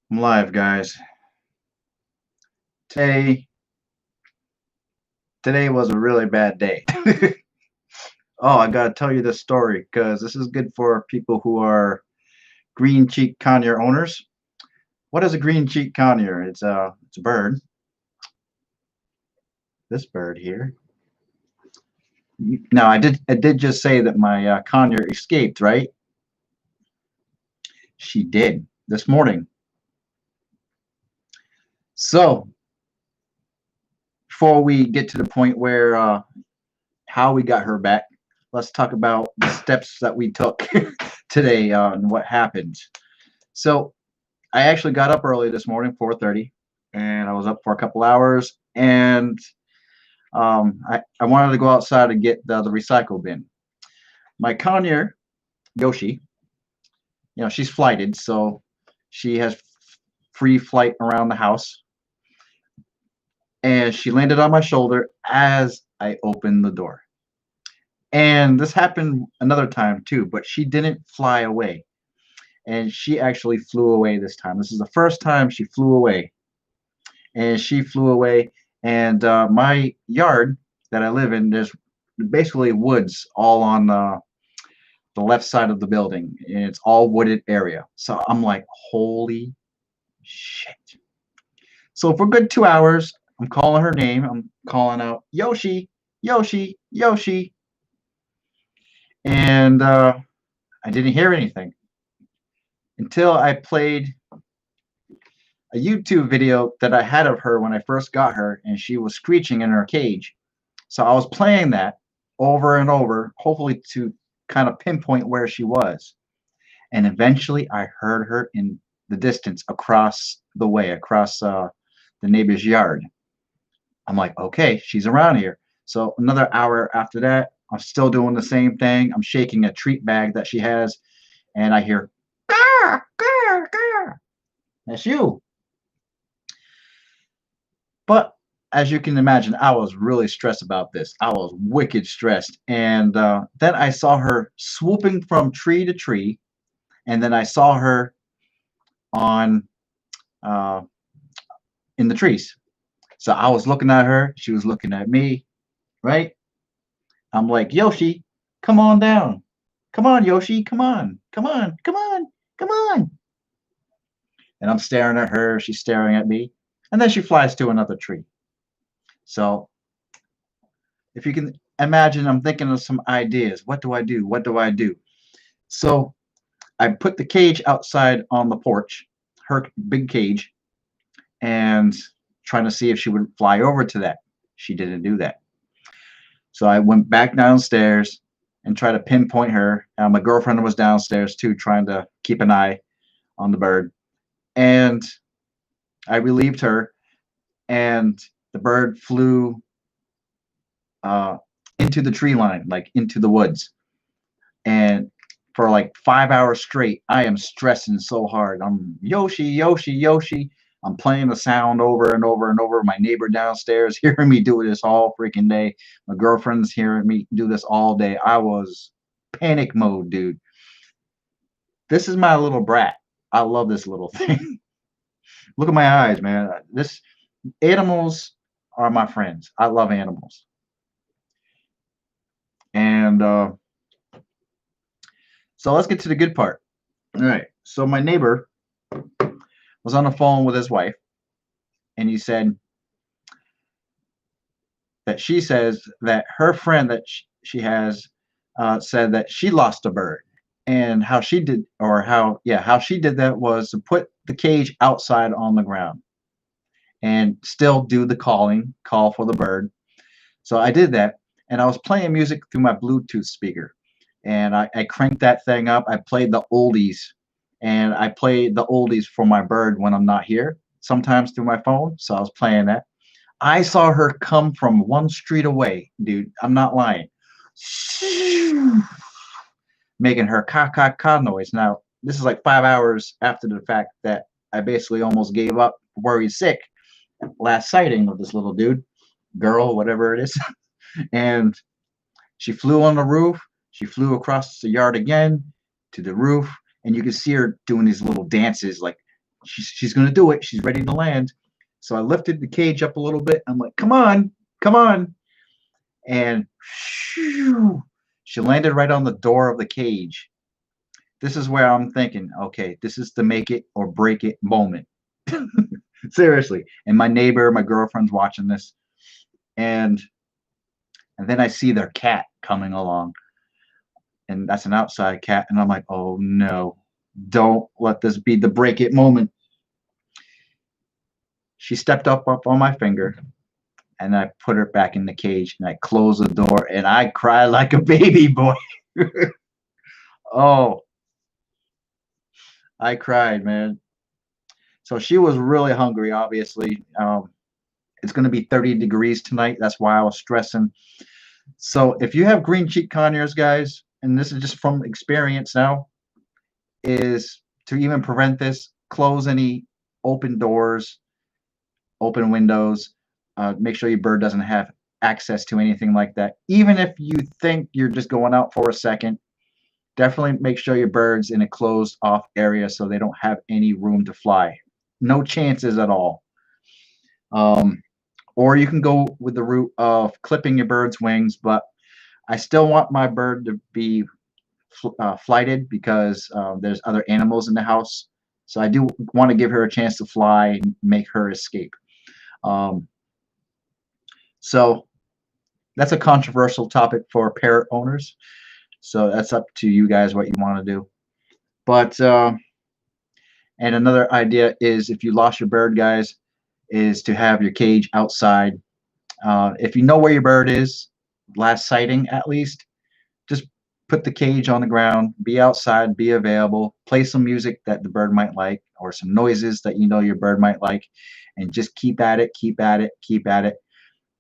I'm live, guys. Today, today was a really bad day. Oh, I gotta tell you this story because this is good for people who are green cheek conure owners. What is a green cheek conure? It's a bird. This bird here. Now, I did just say that my conure escaped, right? She did this morning. So before we get to the point where how we got her back, let's talk about the steps that we took today and what happened. So I actually got up early this morning, 4:30, and I was up for a couple hours. And I wanted to go outside and get the recycle bin. My conure, Yoshi, she's flighted, so she has free flight around the house. And she landed on my shoulder as I opened the door. And this happened another time too, but she didn't fly away. And she actually flew away this time. This is the first time she flew away. And she flew away. And my yard that I live in, there's basically woods all on the left side of the building, and it's all wooded area. So I'm like, holy shit. So for a good 2 hours, I'm calling her name. I'm calling out Yoshi, Yoshi, Yoshi, and I didn't hear anything until I played a YouTube video that I had of her when I first got her, and she was screeching in her cage. So I was playing that over and over, hopefully to kind of pinpoint where she was. And eventually I heard her in the distance across the way, across the neighbor's yard. I'm like, okay, she's around here. So another hour after that, I'm still doing the same thing. I'm shaking a treat bag that she has, and I hear, "Grr, grr, grr." That's you. But as you can imagine, I was really stressed about this. I was wicked stressed. And then I saw her swooping from tree to tree. And then I saw her on uh, in the trees. So I was looking at her. She was looking at me, right? I'm like, Yoshi, come on down. Come on, Yoshi. Come on. Come on. Come on. Come on. And I'm staring at her. She's staring at me. And then she flies to another tree. So if you can imagine, I'm thinking of some ideas. What do I do? What do I do? So I put the cage outside on the porch, her big cage, and trying to see if she would fly over to that. She didn't do that. So I went back downstairs and tried to pinpoint her. My girlfriend was downstairs too, trying to keep an eye on the bird. And I relieved her, and the bird flew uh, into the tree line, like into the woods. And for like 5 hours straight, I am stressing so hard. I'm Yoshi, Yoshi, Yoshi. I'm playing the sound over and over and over. My neighbor downstairs hearing me do this all freaking day. My girlfriend's hearing me do this all day. I was panic mode, dude. This is my little brat. I love this little thing. Look at my eyes, man. This animals are my friends. I love animals. And so let's get to the good part. All right. So my neighbor was on the phone with his wife, and he said that she says that her friend that she has said that she lost a bird, and how she did, or how she did that was to put the cage outside on the ground and still do the call for the bird. So I did that, and I was playing music through my Bluetooth speaker, and I cranked that thing up. I played the oldies, and I play the oldies for my bird when I'm not here, sometimes through my phone. So I was playing that. I saw her come from one street away, dude. I'm not lying. Making her ka ka ka noise. Now, this is like 5 hours after the fact that I basically almost gave up, worried sick. Last sighting of this little dude, girl, whatever it is. And she flew on the roof. She flew across the yard again to the roof, and you could see her doing these little dances, like She's going to do it. She's ready to land. So I lifted the cage up a little bit. I'm like, come on, come on. And shoo, she landed right on the door of the cage. This is where I'm thinking, okay, this is the make it or break it moment. Seriously. And my neighbor, my girlfriend's watching this. And then I see their cat coming along. And that's an outside cat. And I'm like, oh no, don't let this be the break it moment. She stepped up on my finger, and I put her back in the cage, and I closed the door, and I cried like a baby boy. Oh, I cried, man. So she was really hungry, obviously. It's going to be 30 degrees tonight. That's why I was stressing. So if you have green cheek conures, guys, and this is just from experience now, is to even prevent this, close any open doors, open windows. Make sure your bird doesn't have access to anything like that. Even if you think you're just going out for a second, definitely make sure your bird's in a closed off area so they don't have any room to fly. No chances at all. Or you can go with the route of clipping your bird's wings, but I still want my bird to be flighted because there's other animals in the house. So I do want to give her a chance to fly and make her escape. So that's a controversial topic for parrot owners. So that's up to you guys what you want to do. But and another idea is if you lost your bird, guys, is to have your cage outside. If you know where your bird is, last sighting at least, just put the cage on the ground, be outside, be available, play some music that the bird might like or some noises that you know your bird might like, and just keep at it, keep at it, keep at it.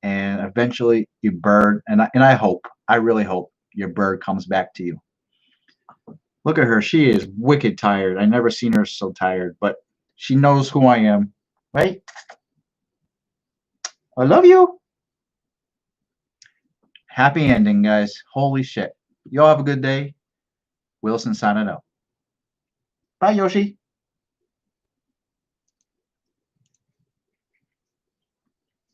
And eventually your bird, and I hope, I really hope your bird comes back to you. Look at her. She is wicked tired. I never seen her so tired, but she knows who I am, right? I love you. Happy ending, guys. Holy shit. Y'all have a good day. Wilson signing out. Bye, Yoshi.